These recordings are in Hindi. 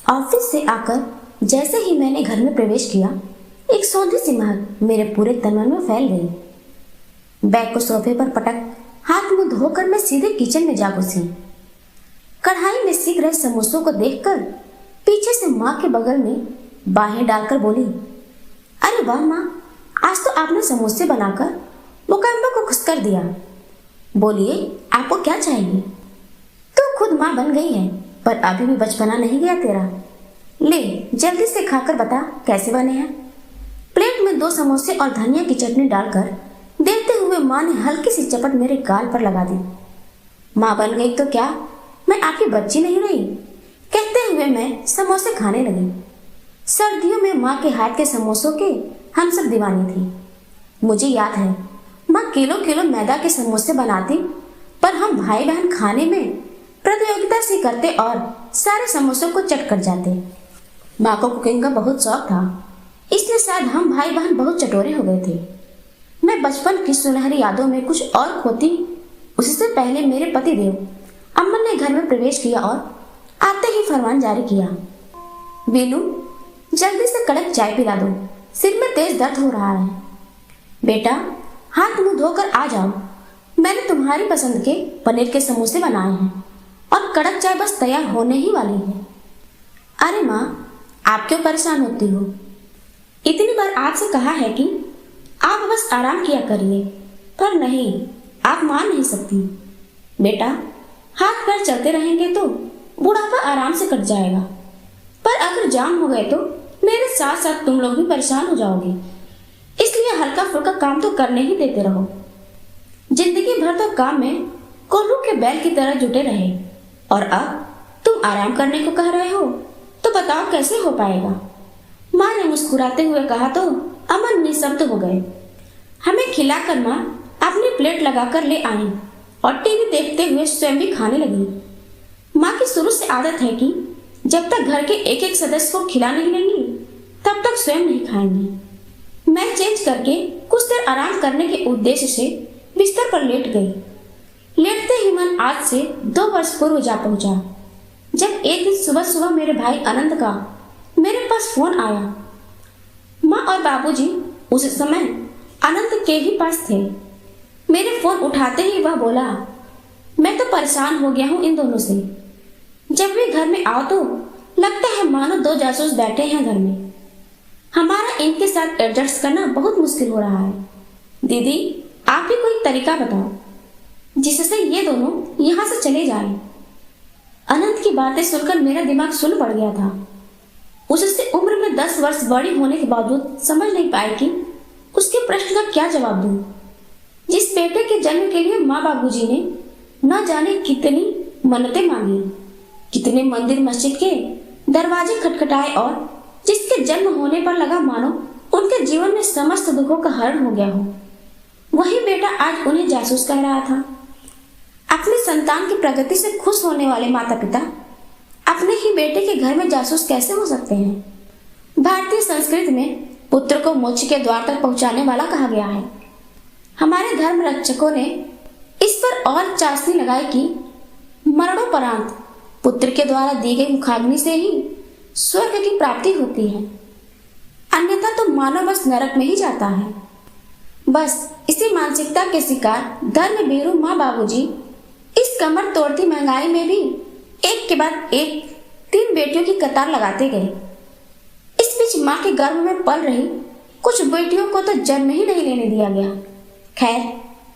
ऑफिस से आकर जैसे ही मैंने घर में प्रवेश किया, एक सौंधी सी महक मेरे पूरे तन मन में फैल गई। बैग को सोफे पर पटक हाथ मुंह धोकर मैं सीधे किचन में जा घुसी। कढ़ाई में सिक रहे समोसों को देखकर पीछे से माँ के बगल में बाहें डालकर बोली, अरे वाह माँ, आज तो आपने समोसे बनाकर मुकम्मल को खुश कर दिया। बोलिए, आपको क्या चाहिए? तू खुद माँ बन गई है, पर अभी भी बचपना नहीं गया तेरा। ले जल्दी से खाकर बता कैसे बने हैं। प्लेट में 2 समोसे और धनिया की चटनी डालकर देते हुए माँ ने हल्की सी चपट मेरे गाल पर लगा दी। माँ बन गई तो क्या, मैं आपकी बच्ची नहीं रही? कहते हुए मैं समोसे खाने लगी। सर्दियों में माँ के हाथ के समोसों के हम सब दीवानी थी। मुझे याद है माँ किलो किलो मैदा के समोसे बनाती, पर हम भाई बहन खाने में प्रतियोगिता सी करते और सारे समोसों को चट कर जाते। माँ को कुकिंग का बहुत शौक था, इसलिए शायद हम भाई बहन बहुत चटोरे हो गए थे। मैं बचपन की सुनहरी यादों में कुछ और खोती उससे पहले मेरे पति देव अम्मन ने घर में प्रवेश किया और आते ही फरमान जारी किया, वीनू जल्दी से कड़क चाय पिला दो, सिर में तेज दर्द हो रहा है। बेटा हाथ मुंह धोकर आ जाओ, मैंने तुम्हारी पसंद के पनीर के समोसे बनाए हैं और कड़क चाय बस तैयार होने ही वाली है। अरे माँ, आप क्यों परेशान होती हो? इतनी बार आपसे कहा है कि आप बस आराम किया करिए, पर नहीं, आप मान नहीं सकती। बेटा हाथ पैर चलते रहेंगे तो बुढ़ापा आराम से कट जाएगा, पर अगर जाम हो गए तो मेरे साथ साथ तुम लोग भी परेशान हो जाओगे। इसलिए हल्का फुल्का काम तो करने ही देते रहो। जिंदगी भर तो काम में कोल्हू के बैल की तरह जुटे रहे, और अब तुम आराम करने को कह रहे हो, तो बताओ कैसे हो पाएगा? माँ ने मुस्कुराते हुए कहा तो अमन निशब्द हो गए। हमें खिलाकर माँ अपनी प्लेट लगाकर ले आई और टीवी देखते हुए स्वयं भी खाने लगी। माँ की शुरू से आदत है कि जब तक घर के एक एक सदस्य को खिला नहीं लेंगी तब तक स्वयं नहीं खाएंगी। मैं चेंज करके कुछ देर आराम करने के उद्देश्य से बिस्तर पर लेट गई। लेटते ही मन आज से 2 वर्ष पूर्व जा पहुंचा, जब एक दिन सुबह सुबह मेरे भाई अनंत का मेरे पास फोन आया। माँ और बाबूजी उस समय अनंत के ही पास थे। मेरे फोन उठाते ही वह बोला, मैं तो परेशान हो गया हूँ इन दोनों से। जब भी घर में आओ तो लगता है मानो 2 जासूस बैठे हैं घर में। हमारा इनके साथ एडजस्ट करना बहुत मुश्किल हो रहा है। दीदी आप ही कोई तरीका बताओ जिससे ये दोनों यहाँ से चले जाएं। अनंत की बातें सुनकर मेरा दिमाग सुन पड़ गया था। उससे उम्र में 10 वर्ष बड़ी होने के बावजूद समझ नहीं पाई कि उसके प्रश्न का क्या जवाब दूं। जिस बेटे के जन्म के लिए माँ बाबूजी ने न जाने कितनी मन्नतें मांगी, कितने मंदिर मस्जिद के दरवाजे खटखटाए और जिसके जन्म होने पर लगा मानो उनके जीवन में समस्त दुखों का हरण हो गया हो, वही बेटा आज उन्हें जासूस कह रहा था। अपनी संतान की प्रगति से खुश होने वाले माता पिता अपने ही बेटे के घर में जासूस कैसे हो सकते हैं? भारतीय संस्कृति में पुत्र को मोक्ष के द्वार तक पहुंचाने वाला कहा गया है। हमारे धर्म रक्षकों ने इस पर और चाशनी लगाई कि मरणोपरांत पुत्र के द्वारा दी गई मुखाग्नि से ही स्वर्ग की प्राप्ति होती है, अन्यथा तो मानव बस नरक में ही जाता है। बस इसी मानसिकता के शिकार धर्म भीरू माँ बाबूजी इस कमर तोड़ती महंगाई में भी एक के बाद एक 3 बेटियों की कतार लगाते गए। इस बीच माँ के गर्भ में पल रही कुछ बेटियों को तो जन्म ही नहीं लेने दिया गया। खैर,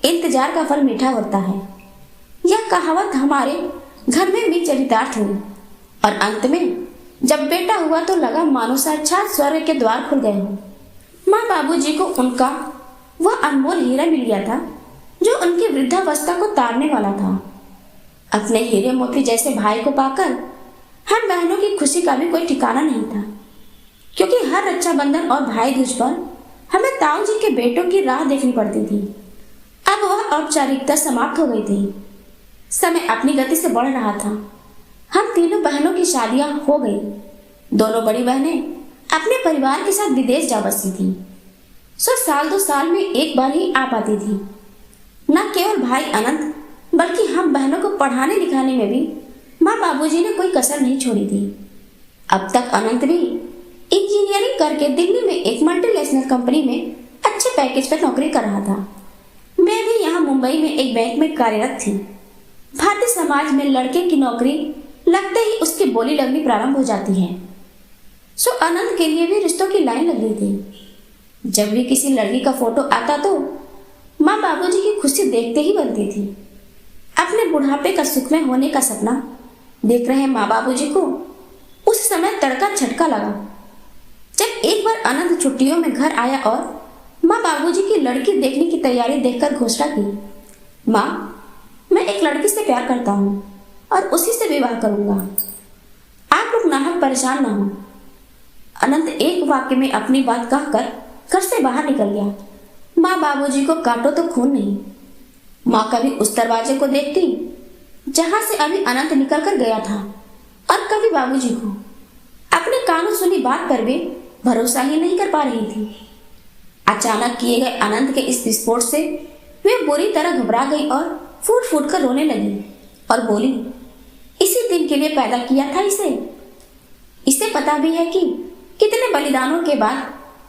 इंतजार का फल मीठा होता है। यह कहावत हमारे घर में भी चरितार्थ हुई और अंत में जब बेटा हुआ तो लगा मानो साक्षात स्वर्ग के द्वार खुल गए हो। माँ बाबूजी को उनका वह अनमोल हीरा मिल गया था जो उनकी वृद्धावस्था को तारने वाला था। अपने हीरे मोती जैसे भाई को पाकर हम बहनों की खुशी का भी कोई ठिकाना नहीं था, क्योंकि हर रक्षाबंधन और भाई दूज पर हमें ताऊ जी के बेटों की राह देखनी पड़ती थी। अब वह औपचारिकता समाप्त हो गई थी। समय अपनी गति से बढ़ रहा था। हम तीनों बहनों की शादियां हो गई। दोनों बड़ी बहनें अपने परिवार के साथ विदेश जा बसी थी। साल 2 साल में एक बार ही आ पाती थी। न केवल भाई अनंत बल्कि हम बहनों को पढ़ाने लिखाने में भी माँ बाबूजी ने कोई कसर नहीं छोड़ी थी। अब तक अनंत भी इंजीनियरिंग करके दिल्ली में एक मल्टीनेशनल कंपनी में अच्छे पैकेज पर नौकरी कर रहा था। मैं भी यहाँ मुंबई में एक बैंक में कार्यरत थी। भारतीय समाज में लड़के की नौकरी लगते ही उसकी बोली लगनी प्रारंभ हो जाती है। सो अनंत के लिए भी रिश्तों की लाइन लग गई थी। जब भी किसी लड़की का फोटो आता तो माँ बाबूजी की खुशी देखते ही बनती थी। अपने बुढ़ापे का सुखमय होने का सपना देख रहे माँ बाबूजी को उस समय तड़का झटका लगा जब एक बार अनंत छुट्टियों में घर आया और माँ बाबूजी की लड़की देखने की तैयारी देखकर घोषणा की, माँ, मैं एक लड़की से प्यार करता हूँ और उसी से विवाह करूंगा। आप लोग नाहक परेशान ना हो। अनंत एक वाक्य में अपनी बात कहकर घर से बाहर निकल गया। माँ बाबूजी को काटो तो खून नहीं। माँ कभी उस दरवाजे को देखती जहां से अभी अनंत निकल कर गया था और कभी बाबूजी को। अपने कानों सुनी बात पर भी भरोसा ही नहीं कर पा रही थी। अचानक किए गए अनंत के इस विस्फोट से वे बुरी तरह घबरा गई और फूट फूट कर रोने लगी और बोली, इसी दिन के लिए पैदा किया था इसे पता भी है कि कितने बलिदानों के बाद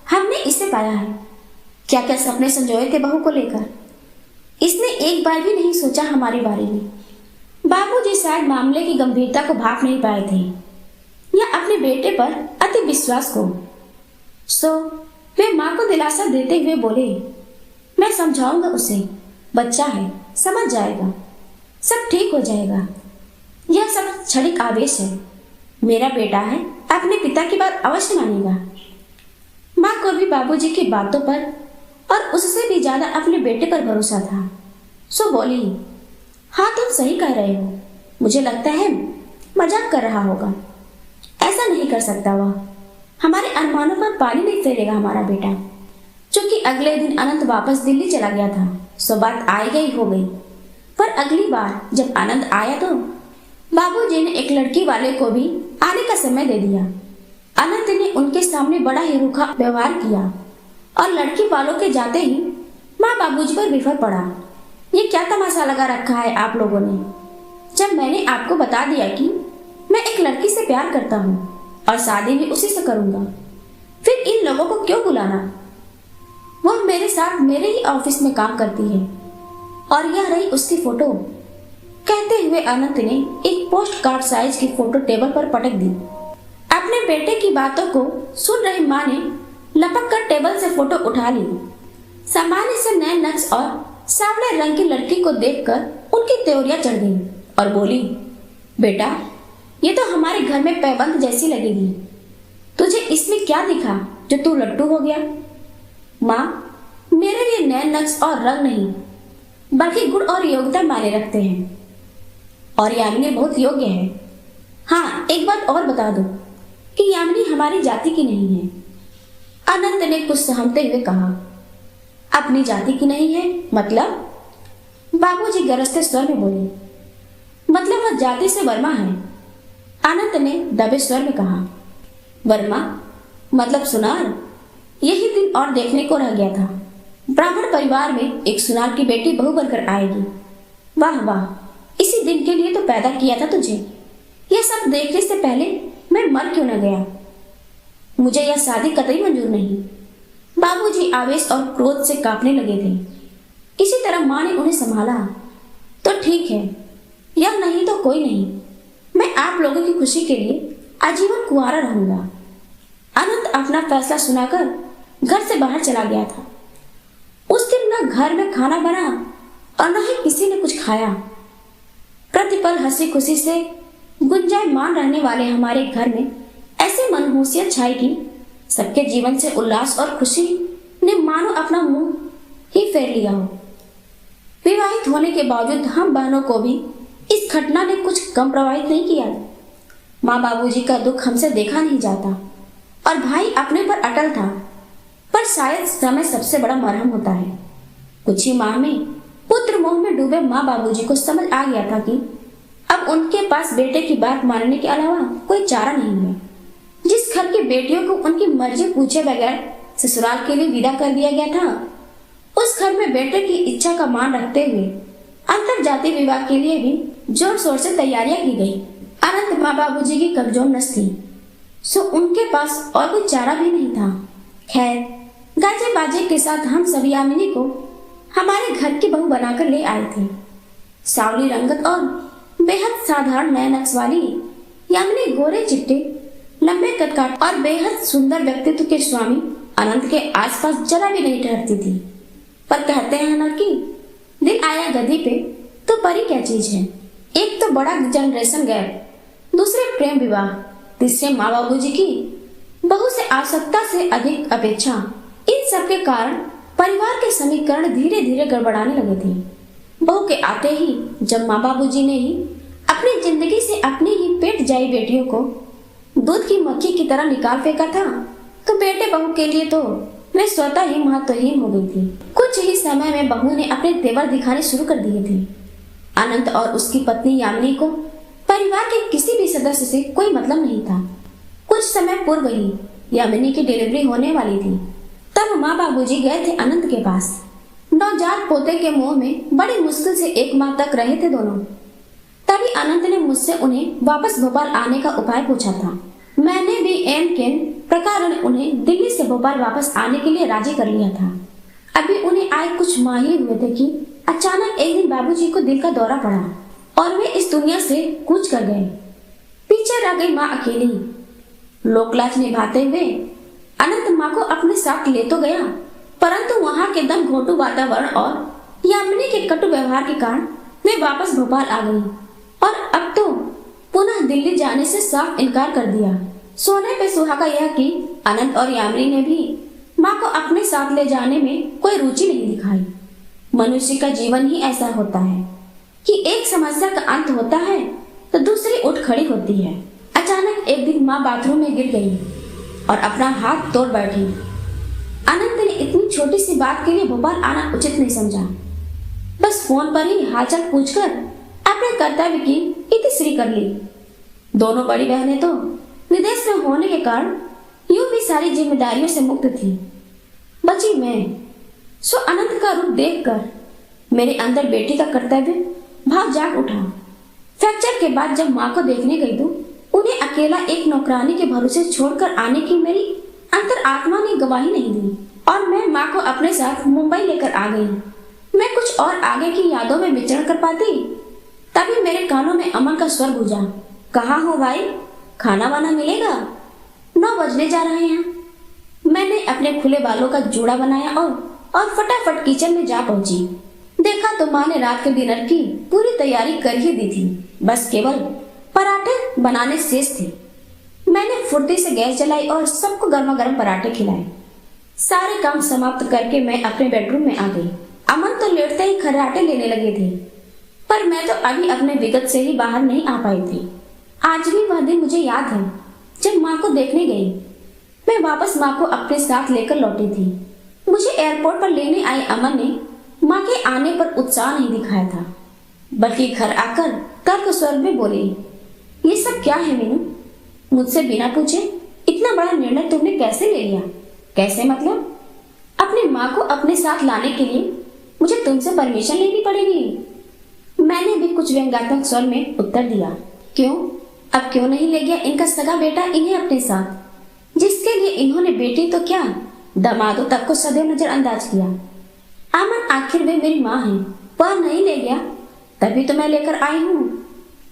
हमने इसे पाया है। क्या क्या सपने संजोए थे बहू को लेकर। इसने एक बार भी नहीं सोचा हमारे बारे में। बाबूजी शायद मामले की गंभीरता को भाप नहीं पाए थे या अपने बेटे पर अति विश्वास को। सो वे माँ को दिलासा देते हुए बोले, मैं समझाऊंगा उसे, बच्चा है, समझ जाएगा, सब ठीक हो जाएगा। यह सब क्षणिक आवेश है। मेरा बेटा है, अपने पिता की बात अवश्य मानेगा। माँ को भी बाबूजी की बातों पर और उससे भी ज्यादा अपने बेटे पर भरोसा था। सो बोली, हाँ तुम सही कह रहे हो। मुझे लगता है मजाक कर रहा होगा। ऐसा नहीं कर सकता वह। हमारे अरमानों पर पानी नहीं फेरेगा हमारा बेटा। क्योंकि अगले दिन अनंत वापस दिल्ली चला गया था, सो बात आई गई हो गई। पर अगली बार जब अनंत आया तो बाबूजी ने एक लड़की वाले को भी आने का समय दे दिया। अनंत ने उनके सामने बड़ा ही रूखा व्यवहार किया और लड़की वालों के जाते ही माँ बाबूजी पर बिफर पड़ा। ये क्या तमाशा लगा रखा है आप लोगों ने। जब मैंने आपको बता दिया कि मैं एक लड़की से प्यार करता हूँ और शादी भी उसी से करूंगा, फिर इन लोगों को क्यों बुलाना। वह मेरे साथ मेरे ही ऑफिस में काम करती है और यह रही उसकी फोटो। कहते हुए अनंत ने एक पोस्ट कार्ड साइज की फोटो टेबल पर पटक दी। अपने बेटे की बातों को सुन रही माँ ने लपक कर टेबल से फोटो उठा ली। सामान्य से नए नक्श और सांवले रंग की लड़की को देखकर उनकी त्योरियां चढ़ गई और बोली, बेटा, ये तो हमारे घर में पैबंद जैसी लगेगी। तुझे इसमें क्या दिखा जो तू लट्टू हो गया। माँ, मेरे लिए नए नक्श और रंग नहीं बल्कि गुण और योग्यता मायने रखते हैं और यामिनी बहुत योग्य है। हाँ, एक बात और बता दो कि यामिनी हमारी जाति की नहीं है। अनंत ने कुछ सहमते हुए कहा, अपनी जाति की नहीं है मतलब? बाबूजी गरजते स्वर में बोले, मतलब वह जाति से वर्मा है। अनंत ने दबे स्वर में कहा, वर्मा मतलब सुनार। यही दिन और देखने को रह गया था। ब्राह्मण परिवार में एक सुनार की बेटी बहू बनकर आएगी। वाह वाह, इसी दिन के लिए तो पैदा किया था तुझे। यह सब देखने से पहले मैं मर क्यों न गया। मुझे यह शादी कतई मंजूर नहीं। बाबूजी आवेश और क्रोध से कांपने लगे थे। इसी तरह माँ ने उन्हें संभाला। तो ठीक है, यह नहीं तो कोई नहीं। मैं आप लोगों की खुशी के लिए आजीवन कुंवारा रहूंगा। अनंत अपना फैसला सुनाकर घर से बाहर चला गया था। उस दिन न घर में खाना बना और न ही किसी ने कुछ खाया। प्रतिपल हंसी खुशी से गुंजायमान रहने वाले हमारे घर में ऐसी मनहूसियत छाई कि सबके जीवन से उल्लास और खुशी ने मानो अपना मुंह ही फेर लिया हो। विवाहित होने के बावजूद हम बहनों को भी इस घटना ने कुछ कम प्रभावित नहीं किया। माँ बाबूजी का दुख हमसे देखा नहीं जाता और भाई अपने पर अटल था। पर शायद समय सबसे बड़ा मरहम होता है। कुछ ही माह में पुत्र मोह में डूबे माँ बाबूजी को समझ आ गया था कि अब उनके पास बेटे की बात मानने के अलावा कोई चारा नहीं है। जिस घर की बेटियों को उनकी मर्जी पूछे बगैर ससुराल के लिए विदा कर दिया गया था, उस घर में बेटे की इच्छा का मान रखते हुए अंतर जाति विवाह के लिए भी जोर शोर से तैयारियां की गई। अनंत माँ बाबूजी की कमजोर नस थी। सो उनके पास और कोई चारा भी नहीं था। खैर, गाजे बाजे के साथ हम सभी यामिनी को हमारे घर की बहू बनाकर ले आए थे। सावली रंगत और बेहद साधारण नए नक्श वाली यामिनी गोरे चिट्टे लंबे कदकाठ और बेहद सुंदर व्यक्तित्व के स्वामी अनंत के आसपास जरा भी नहीं ठहरती थी। पर कहते हैं ना कि दिन आया गधी पे तो परी क्या चीज है। एक तो बड़ा जनरेशन गैप, दूसरे प्रेम विवाह, तीसरे माँ बाबू जी की बहू से आवश्यकता से अधिक अपेक्षा। इन सब के कारण परिवार के समीकरण धीरे धीरे गड़बड़ाने लगे थे। बहू के आते ही जब माँ बाबू जी ने ही अपनी जिंदगी से अपनी ही पेट जाई बेटियों को दूध की मक्खी की तरह निकाल फेंका था, तो बेटे बहू के लिए तो मैं स्वतः ही महत्वहीन हो गई थी। कुछ ही समय में बहू ने अपने तेवर दिखाने शुरू कर दिए थे। अनंत और उसकी पत्नी यामिनी को परिवार के किसी भी सदस्य से कोई मतलब नहीं था। कुछ समय पूर्व ही यामिनी की डिलीवरी होने वाली थी। तब माँ बाबूजी गए थे अनंत के पास। नवजात पोते के मुंह में बड़ी मुश्किल से 1 माह तक रहे थे दोनों। तभी अनंत ने मुझसे उन्हें वापस भोपाल आने का उपाय पूछा था। मैंने भी एन प्रकार उन्हें दिल्ली से भोपाल वापस आने के लिए राजी कर लिया था। अभी उन्हें आए कुछ माह ही हुए थे कि अचानक एक दिन बाबूजी को दिल का दौरा पड़ा और वे इस दुनिया से कूच कर गए। पीछे रह गई माँ अकेली। लोकलाज निभाते हुए अनंत माँ को अपने साथ ले तो गया, परंतु वहाँ के दम घोटू वातावरण और यामिनी के कटु व्यवहार के कारण वे वापस भोपाल आ गई और अब तो पुनः दिल्ली जाने से साफ इनकार कर दिया। सोने पे सुहागा यह कि अनंत और यामिनी ने भी माँ को अपने साथ ले जाने में कोई रुचि नहीं दिखाई। मनुष्य का जीवन ही ऐसा होता है कि एक समस्या का अंत होता है तो दूसरी उठ खड़ी होती है। अचानक एक दिन माँ बाथरूम में गिर गई और अपना हाथ तोड़ बैठी। अनंत ने इतनी छोटी सी बात के लिए भोपाल आना उचित नहीं समझा। बस फोन पर ही हालचाल पूछकर अपने कर्तव्य की इतिश्री कर ली। दोनों बड़ी बहनें तो विदेश में होने के कारण यूं भी सारी जिम्मेदारियों से मुक्त थी। बची मैं। सो अनंत का रूप देखकर मेरे अंदर बेटी का कर्तव्य भाव जाग उठा। फ्रैक्चर के बाद जब माँ को देखने गई तो उन्हें अकेला एक नौकरानी के भरोसे छोड़कर आने की मेरी अंतर आत्मा ने गवाही नहीं दी और मैं माँ को अपने साथ मुंबई लेकर आ गई। मैं कुछ और आगे की यादों में विचरण कर पाती, तभी मेरे कानों में अमन का स्वर गूंजा। कहाँ हो भाई, खाना वाना मिलेगा? 9 बजने जा रहे हैं। मैंने अपने खुले बालों का जूड़ा बनाया और फटाफट किचन में जा पहुंची। देखा तो माँ ने रात के डिनर की पूरी तैयारी कर ही दी थी, बस केवल पराठे बनाने शेष थे। मैंने फुर्ती से गैस जलाई और सबको गर्मा गर्म पराठे खिलाए। सारे काम समाप्त करके मैं अपने बेडरूम में आ गई। अमन तो लेटते ही खर्राटे लेने लगे थे, पर मैं तो अभी अपने विगत से ही बाहर नहीं आ पाई थी। आज भी वह दिन मुझे याद है जब माँ को देखने गई। मैं वापस माँ को अपने साथ लेकर लौटी थी। मुझे एयरपोर्ट पर लेने आए अमन ने माँ के आने पर उत्साह नहीं दिखाया था, बल्कि घर आकर तर्क स्वर में बोली, ये सब क्या है मीनू? मुझसे बिना पूछे इतना बड़ा निर्णय तुमने कैसे ले लिया? कैसे मतलब? अपनी माँ को अपने साथ लाने के लिए मुझे तुमसे परमिशन लेनी पड़ेगी? मैंने भी कुछ व्यंग्यात्मक स्वर में उत्तर दिया। क्यों? अब क्यों नहीं ले गया इनका सगा बेटा इन्हें अपने साथ, जिसके लिए इन्होंने बेटी तो क्या दामादों तक को सदैव नजरअंदाज किया। अमन आखिर वे मेरी माँ है, वह नहीं ले गया तभी तो मैं लेकर आई हूँ।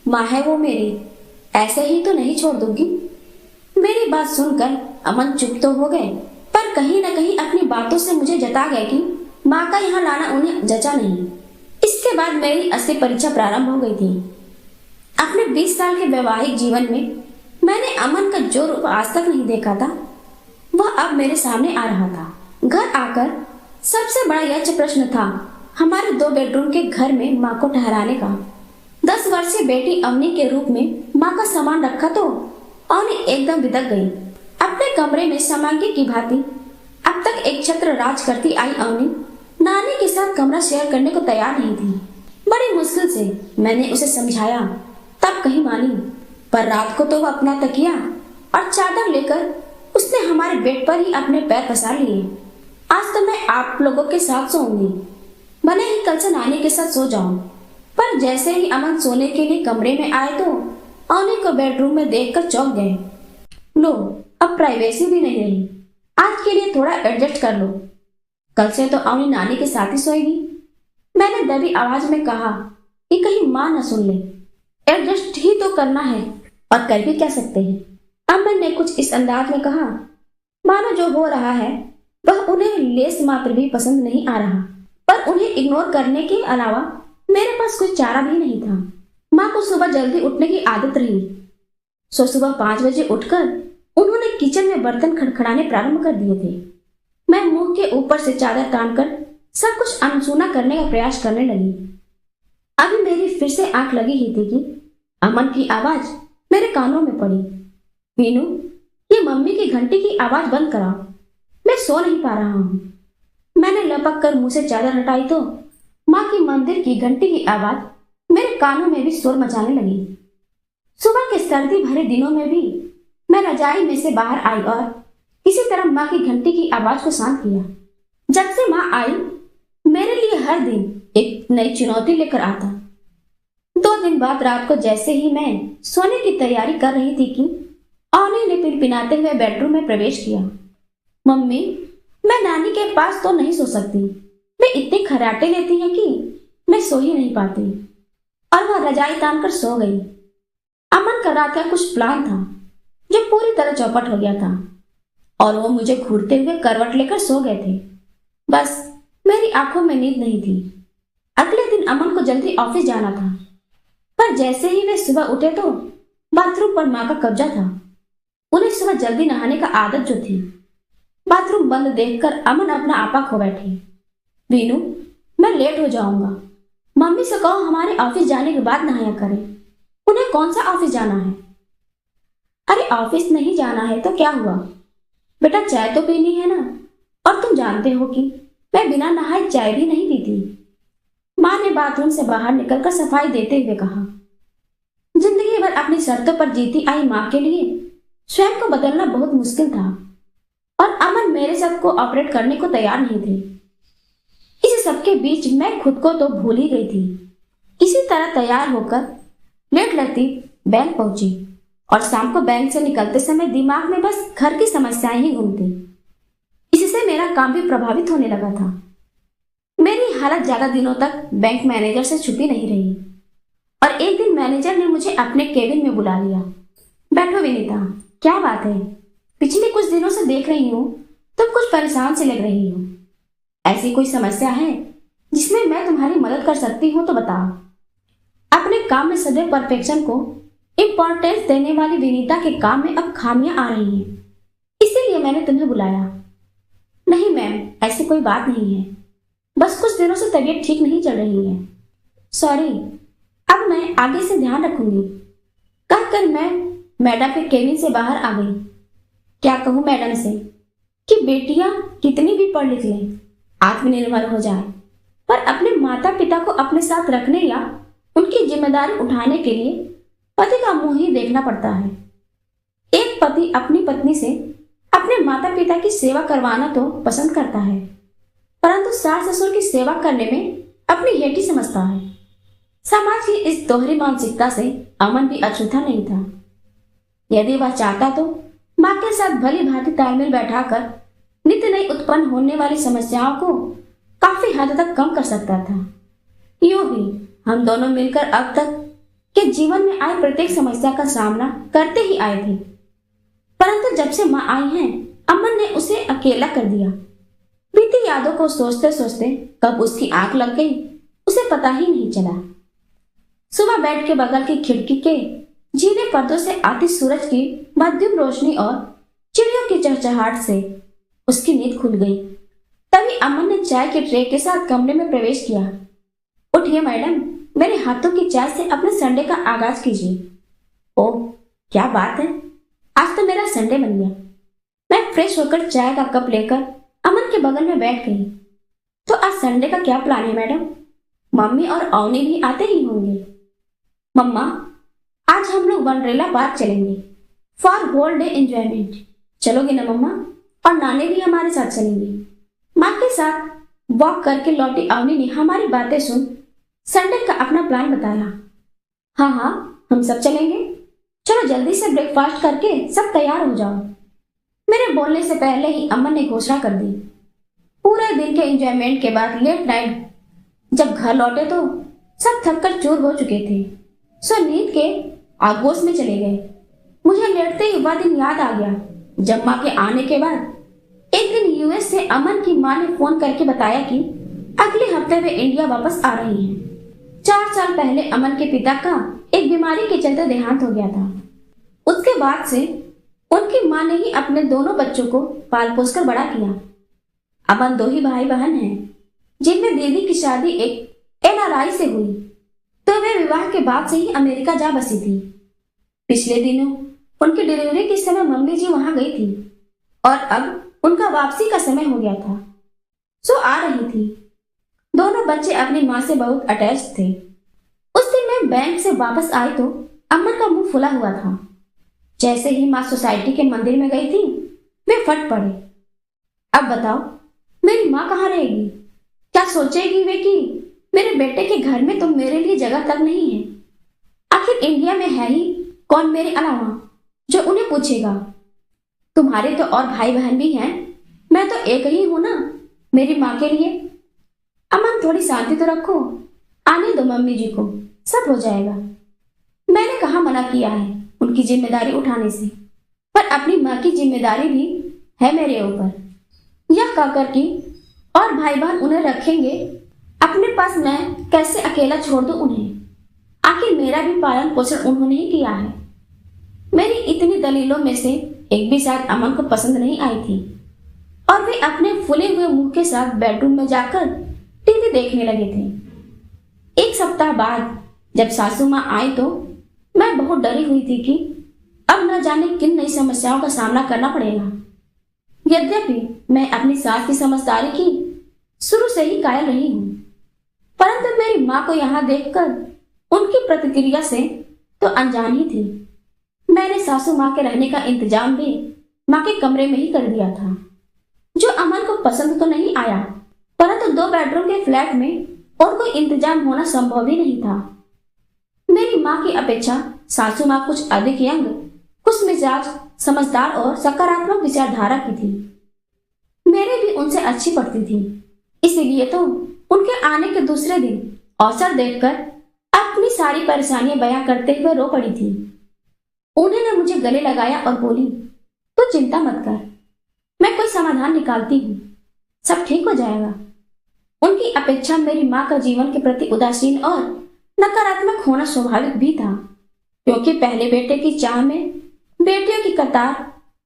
माँ है वो मेरी, ऐसे ही तो नहीं छोड़ दूंगी। मेरी बात सुनकर अमन चुप तो हो गए, पर कहीं न कहीं अपनी बातों से मुझे जता गए कि माँ का यहाँ लाना उन्हें जचा नहीं। इसके बाद मेरी असली परीक्षा प्रारंभ हो गई थी। अपने 20 साल के वैवाहिक जीवन में मैंने अमन का जो रूप आज तक नहीं देखा था, वह अब मेरे सामने आ रहा था। घर आकर सबसे बड़ा यह प्रश्न था हमारे 2 बेडरूम के घर में माँ को ठहराने का। 10 वर्षीय बेटी अवनी के रूप में माँ का सामान रखा तो अवनी एकदम बिदक गई। अपने कमरे में समांगी की भांति अब तक एक छत्र राज करती आई अवनी नानी के साथ कमरा शेयर करने को तैयार नहीं थी। बड़ी मुश्किल से मैंने उसे समझाया, तब कहीं मानी, पर रात को तो वह अपना तकिया और चादर लेकर उसने हमारे बेड पर ही अपने पैर पसार लिए। आज तो मैं आप लोगों के साथ सोऊंगी, भले ही कल से नानी के साथ सो जाऊं। पर जैसे ही अमन सोने के लिए कमरे में आए तो अवनी को बेडरूम में देखकर चौंक गए। लो, अब प्राइवेसी भी नहीं रही। आज के लिए थोड़ा एडजस्ट कर लो। कल से तो अवनी नानी के साथ ही सोएगी। मैंने दबी आवाज में कहा कि कहीं माँ न सुन ले। एडजस्ट ही तो करना है, और कर भी क्या सकते हैं। अमन ने कुछ इस अंदाज में कहा मानो जो हो रहा है वह उन्हें लेस मात्र भी पसंद नहीं आ रहा, पर उन्हें इग्नोर करने के अलावा मेरे पास कोई चारा भी नहीं था। माँ को सुबह जल्दी उठने की आदत रही, सो सुबह 5 बजे उठकर उन्होंने किचन में बर्तन खड़खड़ाने प्रारंभ कर दिए थे। मैं मुंह के ऊपर से चादर तानकर सब कुछ अनसुना करने का प्रयास करने लगी। अभी मेरी फिर से आंख लगी ही थी कि अमन की आवाज मेरे कानों में पड़ी। वीनू, ये मम्मी की घंटी की आवाज बंद कराओ, मैं सो नहीं पा रहा हूँ। मैंने लपक कर मुंह से चादर हटाई तो माँ की मंदिर की घंटी की आवाज मेरे कानों में भी शोर मचाने लगी। सुबह के सर्दी भरे दिनों में भी मैं रजाई में से बाहर आई और किसी तरह माँ की घंटी की आवाज को शांत किया। जब से माँ आई मेरे लिए हर दिन एक नई चुनौती लेकर आता। 2 दिन बाद रात को जैसे ही मैं सोने की तैयारी कर रही थी कि अवनी ने पिनपिनाते हुए बेडरूम में प्रवेश किया। मम्मी, मैं नानी के पास तो नहीं सो सकती। वे इतने खर्राटे लेती है कि मैं सो ही नहीं पाती। और वह रजाई तान कर सो गई। अमन का रात का कुछ प्लान था जो पूरी तरह चौपट हो गया था और वो मुझे घूरते हुए करवट लेकर सो गए थे। बस मेरी आंखों में नींद नहीं थी। अगले दिन अमन को जल्दी ऑफिस जाना था, पर जैसे ही वे सुबह उठे तो बाथरूम पर माँ का कब्जा था। उन्हें सुबह जल्दी नहाने का आदत जो थी। बाथरूम बंद देखकर अमन अपना आपा खो बैठी। वीनू, मैं लेट हो जाऊंगा। मम्मी से कहो हमारे ऑफिस जाने के बाद नहाया करें। उन्हें कौन सा ऑफिस जाना है? अरे ऑफिस नहीं जाना है तो क्या हुआ बेटा, चाय तो पीनी है ना। और तुम जानते हो कि मैं बिना नहाए चाय भी नहीं पीती। माँ ने बाथरूम से बाहर निकलकर सफाई देते हुए कहा। जिंदगी भर अपनी शर्तों पर जीती आई माँ के लिए स्वयं को बदलना बहुत मुश्किल था, और अमन मेरे साथ को ऑपरेट करने को तैयार नहीं थे। इस सबके बीच मैं खुद को तो भूल ही गई थी। इसी तरह तैयार होकर लेट लगती बैंक पहुंची और शाम को बैंक से निकलते समय दिमाग में बस घर की समस्याएं ही घूमती। इससे मेरा काम भी प्रभावित होने लगा था। मेरी हालत ज्यादा दिनों तक बैंक मैनेजर से छुपी नहीं रही और एक दिन मैनेजर ने मुझे अपने केबिन में बुला लिया। बैठो विनीता, क्या बात है? पिछले कुछ दिनों से देख रही हूँ तुम कुछ परेशान से लग रही हो। ऐसी कोई समस्या है जिसमें मैं तुम्हारी मदद कर सकती हूँ तो बताओ। अपने काम में सदैव परफेक्शन को इम्पोर्टेंस देने वाली विनीता के काम में अब खामियां आ रही हैं, इसीलिए मैंने तुम्हें बुलाया। नहीं मैम, ऐसी कोई बात नहीं है, बस कुछ दिनों से तबीयत ठीक नहीं चल रही है। सॉरी, अब मैं आगे से ध्यान रखूंगी। कहकर मैं मैडम के केबिन से बाहर आ गई। क्या कहूँ मैडम से कि बेटियां कितनी भी पढ़ लिख लें, आत्मनिर्भर हो जाए, पर अपने माता पिता को अपने साथ रखने या उनकी जिम्मेदारी उठाने के लिए पति का मुंह ही देखना पड़ता है। एक पति अपनी पत्नी से अपने माता पिता की सेवा करवाना तो पसंद करता है, परंतु सास ससुर की सेवा करने में अपनी हेठी समझता है। समाज की इस दोहरी मानसिकता से अमन भी अछूता नहीं था। यदि वह चाहता तो माँ के साथ भली भांति तालमेल बैठाकर नित्य नई उत्पन्न होने वाली समस्याओं को काफी हद तक कम कर सकता था। यूं भी हम दोनों मिलकर अब तक के जीवन में आए प्रत्येक समस्या का सामना करते ही आए थे, परंतु जब से माँ आई हैं, अमन ने उसे अकेला कर दिया। बीती यादों को सोचते सोचते कब उसकी आंख लग गई उसे पता ही नहीं चला। सुबह बेड के बगल की खिड़की के झीले पर्दों से आती सूरज की मध्यम रोशनी और चिड़ियों की चहचहाहट से उसकी नींद खुल गई। तभी अमन ने चाय के ट्रे के साथ कमरे में प्रवेश किया। उठिए मैडम, मेरे हाथों की चाय से अपने संडे का आगाज कीजिए। ओह, क्या बात है, आज तो मेरा संडे बन गया। मैं फ्रेश होकर चाय का कप लेकर अमन के बगल में बैठ गई। तो आज संडे का क्या प्लान है मैडम? मम्मी और अवनी भी आते ही होंगे। मम्मा, आज हम लोग वंडरला पार्क चलेंगे फॉर होल डे एंजॉयमेंट। चलोगे ना मम्मा? और नानी भी हमारे साथ चलेंगे। माँ के साथ वॉक करके लौटी अवनी ने हमारी बातें सुन संडे का अपना प्लान बताया। हाँ हाँ, हम सब चलेंगे। चलो जल्दी से ब्रेकफास्ट करके सब तैयार हो जाओ। मेरे बोलने से पहले ही अमन ने घोषणा कर दी। पूरे दिन के एंजॉयमेंट के बाद लेट नाइट जब घर लौटे तो सब थककर चूर हो चुके थे, सो नींद के आगोश में चले गए। मुझे लेटते ही वह दिन याद आ गया जब माँ के आने के बाद एक दिन यूएस से अमन की माँ ने फोन करके बताया कि अगले हफ्ते वे इंडिया वापस आ रही हैं। 4 साल पहले अमन के पिता का एक बीमारी के चलते देहांत हो गया था। उसके बाद से उनकी माँ ने ही अपने दोनों बच्चों को पाल पोस कर बड़ा किया। अमन 2 ही भाई बहन हैं, जिनमें दीदी की शादी एक एनआरआई से हुई, तो वे विवाह के बाद से ही अमेरिका जा बसी थी। पिछले दिनों उनकी डिलीवरी के समय मम्मी जी वहां गई थी और अब उनका वापसी का समय हो गया था, सो आ रही थी। दोनों बच्चे अपनी माँ से बहुत अटैच थे। उस दिन मैं बैंक से वापस आई तो अमन का मुंह फुला हुआ था। जैसे ही माँ सोसाइटी के मंदिर में गई थी, वे फट पड़े। अब बताओ, मेरी माँ कहाँ रहेगी? क्या सोचेगी वे कि मेरे बेटे के घर में तो मेरे लिए जगह तक नहीं है? आखिर इंडिया में है ही कौन मेरे अलावा जो उन्हें पूछेगा? तुम्हारे तो और भाई बहन भी हैं, मैं तो एक ही हूं ना मेरी माँ के लिए। अमन थोड़ी शांति तो रखो, आने दो मम्मी जी को, सब हो जाएगा। मैंने कहा मना किया है उनकी जिम्मेदारी उठाने से, पर अपनी माँ की जिम्मेदारी भी है मेरे ऊपर। यह कहकर कि और भाई बहन उन्हें रखेंगे अपने पास, मैं कैसे अकेला छोड़ दूं उन्हें? आखिर मेरा भी पालन पोषण उन्होंने ही किया है। मेरी इतनी दलीलों में से एक भी शायद अमन को पसंद नहीं आई थी और वे अपने फूले हुए मुंह के साथ बेडरूम में जाकर टीवी देखने लगे थे। 1 सप्ताह बाद जब सासू माँ आई तो मैं बहुत डरी हुई थी कि अब न जाने किन नई समस्याओं का सामना करना पड़ेगा। यद्यपि मैं अपनी सास की समझदारी की शुरू से ही कायल रही हूँ, परंतु मेरी माँ को यहाँ देखकर उनकी प्रतिक्रिया से तो अनजान ही थी। मैंने सासू माँ के रहने का इंतजाम भी माँ के कमरे में ही कर दिया था, जो अमन को पसंद तो नहीं आया, परंतु 2 बेडरूम के फ्लैट में और कोई इंतजाम होना संभव ही नहीं था। मेरी माँ की अपेक्षा सासू माँ कुछ अधिक यंग, खुश मिजाज, समझदार और सकारात्मक विचारधारा की थी। मेरे भी उनसे अच्छी पड़ती थी, इसीलिए तो उनके आने के दूसरे दिन अवसर देखकर अपनी सारी परेशानियां बयां करते हुए रो पड़ी थी। उन्होंने मुझे गले लगाया और बोली, तू चिंता मत कर, मैं कोई समाधान निकालती हूँ, सब ठीक हो जाएगा। उनकी अपेक्षा मेरी माँ का जीवन के प्रति उदासीन और नकारात्मक होना स्वाभाविक भी था, क्योंकि पहले बेटे की चाह में बेटियों की कतार,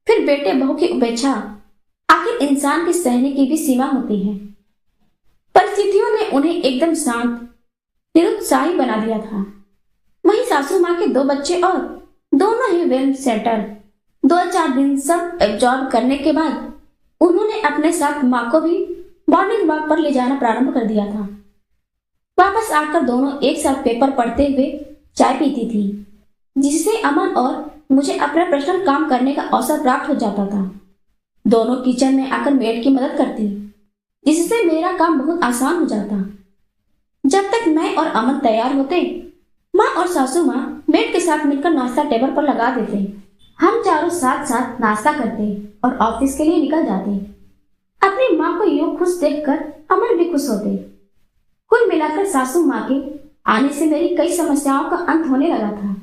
फिर बेटे बहू की उपेक्षा, आखिर इंसान की सहने की भी सीमा होती है। परिस्थितियों ने उन्हें एकदम शांत, निरुत्साही बना दिया था। वहीं सासू माँ के 2 बच्चे और दोनों ही वेल सेटल। 2-4 दिन सब एब्जॉर्ब करने के बाद उन्होंने अपने साथ माँ को भी मॉर्निंग वॉक पर ले जाना प्रारंभ कर दिया था। वापस आकर दोनों एक साथ पेपर पढ़ते हुए चाय पीती थी, जिससे अमन और मुझे अपना पर्सनल काम करने का अवसर प्राप्त हो जाता था। दोनों किचन में आकर मेड की मदद करती, जिससे मेरा काम बहुत आसान हो जाता। जब तक मैं और अमन तैयार होते, माँ और सासू माँ मेड के साथ मिलकर नाश्ता टेबल पर लगा देते। हम चारों साथ साथ नाश्ता करते और ऑफिस के लिए निकल जाते। अपनी माँ को यूं खुश देखकर अमन भी खुश होते। कुल मिलाकर सासू माँ के आने से मेरी कई समस्याओं का अंत होने लगा था।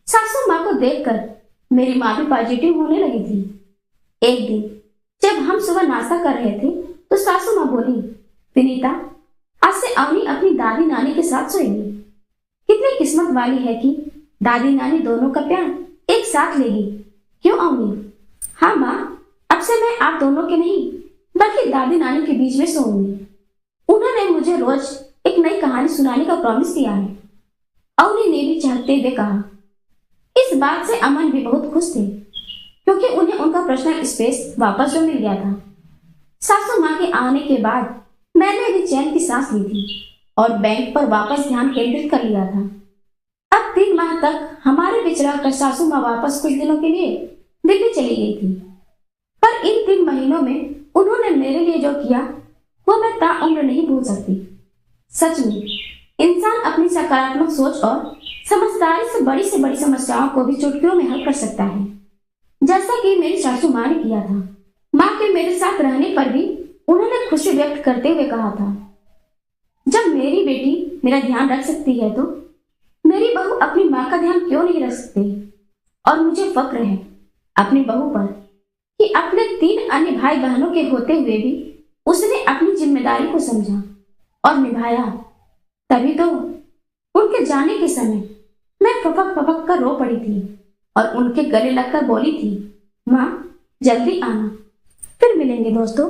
सासू माँ को देखकर मेरी माँ भी पॉजिटिव होने लगी थी। एक दिन जब हम सुबह नाश्ता कर रहे थे तो सासू माँ बोली, विनीता, आज से अवनी अपनी दादी नानी के साथ सोएगी। कितनी किस्मत वाली है कि दादी नानी दोनों का प्यार एक साथ लेगी। क्यों अवनी? हाँ माँ, अब से मैं आप दोनों के नहीं बल्कि दादी नानी के बीच में सोऊंगी। उन्होंने मुझे रोज एक नई कहानी सुनाने का प्रॉमिस किया है। अवनी ने भी चहकते हुए कहा। इस बात से अमन भी बहुत खुश थे, क्योंकि उन्हें उनका पर्सनल स्पेस वापस जो मिल गया था। सासू माँ के आने के बाद मैंने भी चैन की सांस ली थी और बैंक पर वापस ध्यान केंद्रित कर लिया था। अब 3 माह तक हमारे बीच रहकर सासू माँ वापस कुछ दिनों के लिए दिल्ली चली गई थी, पर इन 3 महीनों में उन्होंने मेरे लिए जो किया वो मैं ताउम्र नहीं भूल सकती। सच में इंसान अपनी सकारात्मक सोच और समझदारी से बड़ी समस्याओं को भी चुटकियों में हल कर सकता है, जैसा कि मेरी सासू माँ ने किया था। माँ के मेरे साथ रहने पर भी उन्होंने खुशी व्यक्त करते हुए कहा था, जब मेरी बेटी मेरा ध्यान रख सकती है तो मेरी बहू अपनी माँ का ध्यान क्यों नहीं रख सकती। और मुझे फक्र है अपनी बहू पर कि अपने 3 अन्य भाई बहनों के होते हुए भी उसने अपनी जिम्मेदारी को समझा और निभाया। तभी तो उनके जाने के समय मैं फपक कर रो पड़ी थी और उनके गले लगकर बोली थी, माँ जल्दी आना। फिर मिलेंगे दोस्तों।